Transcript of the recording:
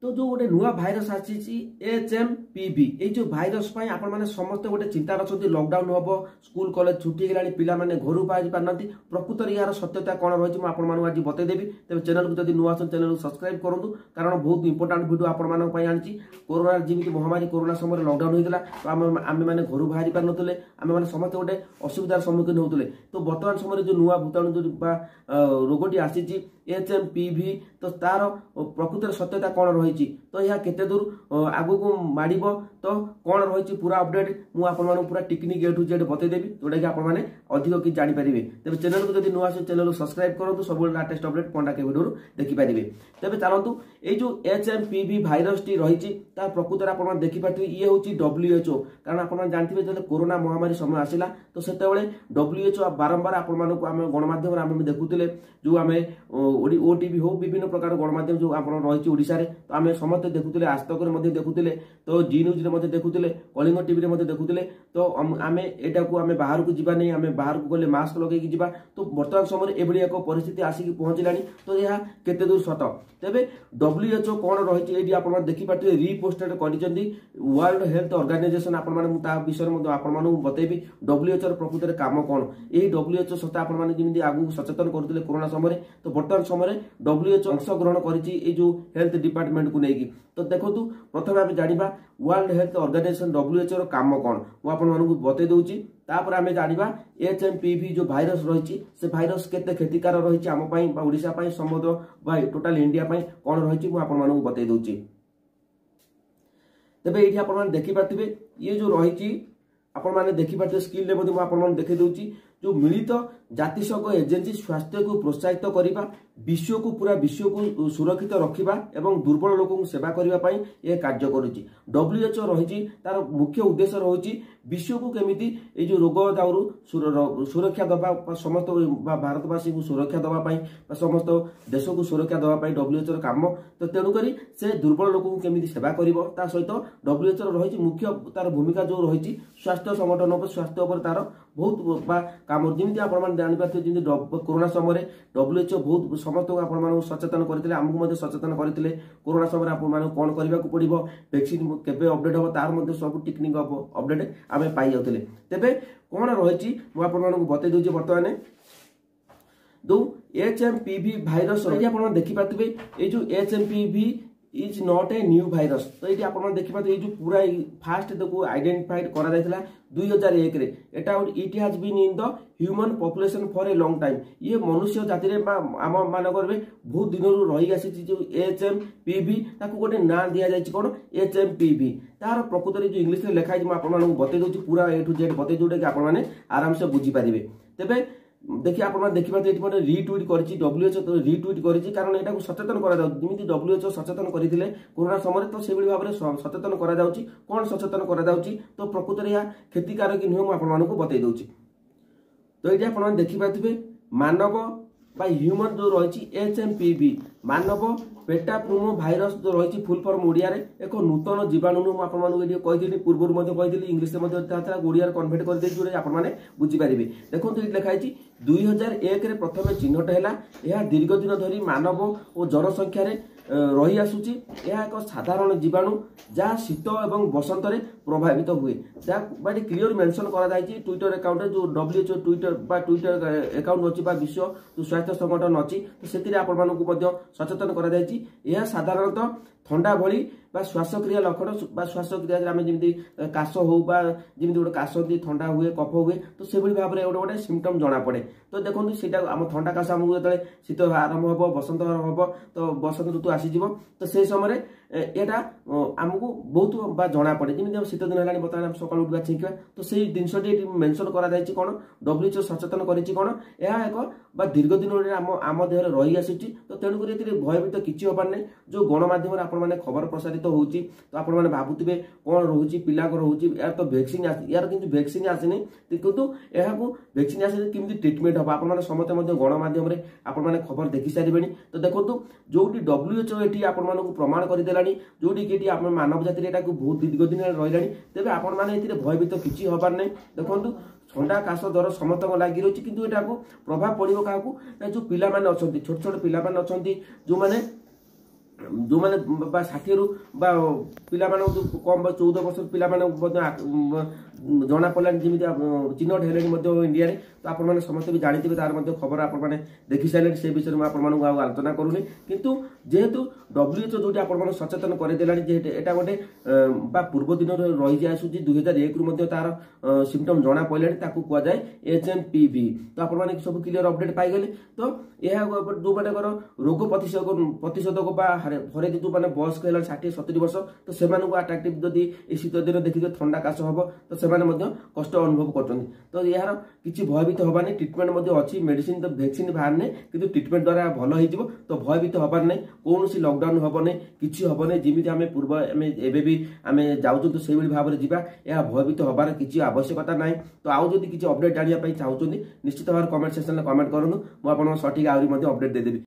तो जो गोटे नुआ भाइरस आसी HMPV ये जो भाइरस आपण मैंने समस्त गोटे चिंता अच्छा लॉकडाउन हम स्कूल कॉलेज छुट्टी गला पिला माने घर बाहर पारना प्रकृत यार सत्यता कौन रही मुझे आज बतईदेवी तेज चैनल को जब नुआ चैनल को सब्सक्राइब करूँ कारण बहुत इंपोर्टाट भिडियो आपण आनी कोरोना जमी महामारी कोरोना समय लॉकडाउन होता तो आम मैंने घर बाहर पार नुले आम मैंने समस्त गोटे असुविधार सम्मुखीन होते तो बर्तमान समय जो नुआ भूताणु जो रोगटी आसी HMPV तो तार प्रकृत सत्यता कौन रही तो यह केते दूर आगु को माड़ तो कौन रही पूरा अपडेट मुझे पूरा टेक्निक ए टू जेड बतईदेवी जोटा कि आपने अधिक कि जानीपारे तेज चैनल को जब नुआ चैनल को सब्सक्राइब करूँ सब लाटेस्ट अपडेट कौन के भिडियो देखिपारे तेज चलतु ये जो HMPV भाइरस टी रही प्रकृत आप देखिपारे ये हूँ WHO कारण आप जानते जो कोरोना महामारी समय आसला तो से WHO बारंबार आपण गणमाध्यम आम देखुले जो आम OTV हो विभिन्न प्रकार गणमाध्यम जो आप रही ओडिशा रे तो आम समस्त देखुले आजतक देखुले तो जी न्यूज देखुले कलिंग टीवी देखुले तो आम एटा को आम बाहर को जीवा नहीं आम बाहर को गले मास्क लगे जीवा तो बर्तमान समय एभली एक परिस्थिति आसिक पहुंचला तो यह केते दूर सत तेबे WHO कौन रही आप देखिपारे रिपोस्टेड कर वर्ल्ड हेल्थ ऑर्गेनाइजेशन आप विषय में बतईबी WHO प्रकृत काम कौन यही WHO सहित आपमि आगू सचेतन करते कोरोना समय तो बर्तमान समय WHO अंशग्रहण कर जो हेल्थ डिपार्टमेंट को लेकिन तो देखो प्रथम आम जाना वर्ल्ड हेल्थ ऑर्गेनाइजेशन WHO काम कौन मुझे बतई दूसरी तापर आम जाना HMPV जो भाइरस रही से भाइरस केते क्षतिकार रही आम ओडिशा समग्र टोटाल इंडिया कौन रही मुझे बतई दूसरी तेरे ये आप देखिपारे ये जो रही आपने देखिपारे स्क्रीन में मुझे देखी दूसरी जो मिलित जातिसंघ एजेन्सी स्वास्थ्य को प्रोत्साहित करने विश्व को पूरा विश्व को सुरक्षित रखा एवं दुर्बल लोक सेवा करने यह कार्य करुच्ची WHO रही तार मुख्य उद्देश्य रही विश्व को केमिति ये जो रोग दाउरू सुरक्षा दबा समस्त भारतवासी को सुरक्षा दवाई समस्त देश को सुरक्षा दवाई WHO काम तो तेणुक से दुर्बल लोक केमिति सेवा कर सहित WHO रही मुख्य तार भूमिका जो रही स्वास्थ्य संगठन स्वास्थ्य पर तार बहुत काम जमी आप जापारे जमी कोरोना समय WHO बहुत समस्त आप सचेतन करते आमको सचेतन करते कोरोना समय आप कौन करने को पड़ो वैक्सीन केवे अपडेट हम तार सब टेक्निक अपडेट आम पाई जाते तेरे कौन रही मुझे बतई दूसरी बर्तमान दो HMPV भाइरस आप देखिपारे ये जो HMPV is not a new virus तो ये आप देखिए जो पूरा फास्ट को आइडेंटिफाइड करा 2001 रे एटा it has been in the human population for a long time ये मनुष्य जाति रे आम मानकर बहुत दिन रही आसी जो HMPV ताको गोटे ना दिया जाय कोन HMPV तार प्रकृत जो इंग्लिश रे लिखा है आपन बतई दूची पूरा ए टू जेड बतई जोटा कि आपन आराम से बुझी पारिबे तेबे देखिए आप देखिए रिट्वीट कर WHO रिट्वीट कर कारण यहाँ सचेतन करमी WHO सचेतन करते कोरोना समय तो से भाव में सचेतन कौन सचेतन तो प्रकृत में यह क्षतिकारक नुह मुझे बतई दूसरी तो ये आप देखिपारे मानव बा ह्यूमन जो रही HMPV मानव पेटाप्लूमो भाइरस जो रही फुल फॉर्म ओडिया एक नूतन जीवाणु मुझे कही पूर्व कही इंग्लीश ओडिया कन्वर्ट कर जोड़े आपने बुझीपारे देखो ये लिखाई 2001 रे प्रथम चिन्हट है यह दीर्घ दिन धरी मानव और जनसंख्या रही आसुची यह एक साधारण जीवाणु जहाँ शीत और बसंत रे प्रभावित हुए जहाँ क्लियर मेंशन करा ट्विटर अकाउंट जो WHO ट्विटर अकाउंट अच्छी विश्व जो स्वास्थ्य संगठन अच्छी तो से आपको सचेतन करा साधारणतः थंडा भली श्वासक्रिया लक्षण श्वासक्रिया आम जमी काश हो जमी गोटे काश थंडा हुए कफ हुए तो से भाव में गोटे गोटे सिम्पटम जना पड़े तो देखो सीटा आम थंडा काश आमको जो शीत आरंभ हम बसंत हम तो बसंत ऋतु आसीज तो से समय यहाँ आमको बहुत जना पड़े जमी शीत दिन है बर्तमान सकाल उठा छिंका तो से जिनटी मेंशन करा कौन WHO सचेतन कौन यह एक दीर्घ दिन आम देह रही आसी तो तेणुक भयभीत किसी हबार नहीं जो गणमाध्यम आपने खबर प्रसारित होती तो आपने भावुवे कौन रोचे पिला रोचे यार तो वैक्सीन यार कि वैक्सीन आसनी किंतु यह वैक्सीन आसनी किमी ट्रिटमेंट हम आपने समस्त गणमाध्यम आपने खबर देखी सारे तो देखो जो WHO ये आपको प्रमाण करदेला जोटी कि आप मानव जाति बहुत दीर्घ दिन रही तेज आपने भयभीत किसी हबार नहीं देखो थंडा काश दर समस्त लगी रही कि यहाँ प्रभाव पड़ो क्या जो पिला अच्छा छोट छोट पिला अच्छा जो मैंने जो मैंने 60 रु पिला कम 14 वर्ष पिला जना पड़ा जमी चिन्हट है इंडिया रे तो आपने समस्त भी जानते तार खबर आपने देखी सारे से विषय में आपको आलोचना करूनी किंतु जेहेतु WHO जो आप सचेतन करदेला एटा गोटे पूर्व दिन रही आसूँ 2001 रु तार सिम्पटम जना पड़ा कहुए HMPV तो आपने सब क्लियर अपडेट पाईगले तो यह जो मैंने रोग प्रतिषेधक हरे जो मैंने बयस्क है 60-70 वर्ष तो से अट्राक्टिव जदि शीत दिन देखिए थंडा काश हम तो से कष्ट अनुभव कर तो यार किसी भयभीत हबानी ट्रिटमेंट अच्छी मेडिसिन तो वैक्सीन बाहरने कि ट्रिटमेंट द्वारा भल हो तो भयभीत हबार नहीं कौन लॉकडाउन हेनी किसी हेनी जमी आम पूर्व आम जाऊँ तो से भाव में जावा यह भयभीत हबार किसी आवश्यकता ना तो आउ जब किसी अपडेट जानापी चाहते निश्चित भाव कमेंट सेक्शन में कमेंट करूँ मुझे सठिक आहरी अपडेट देदेवी।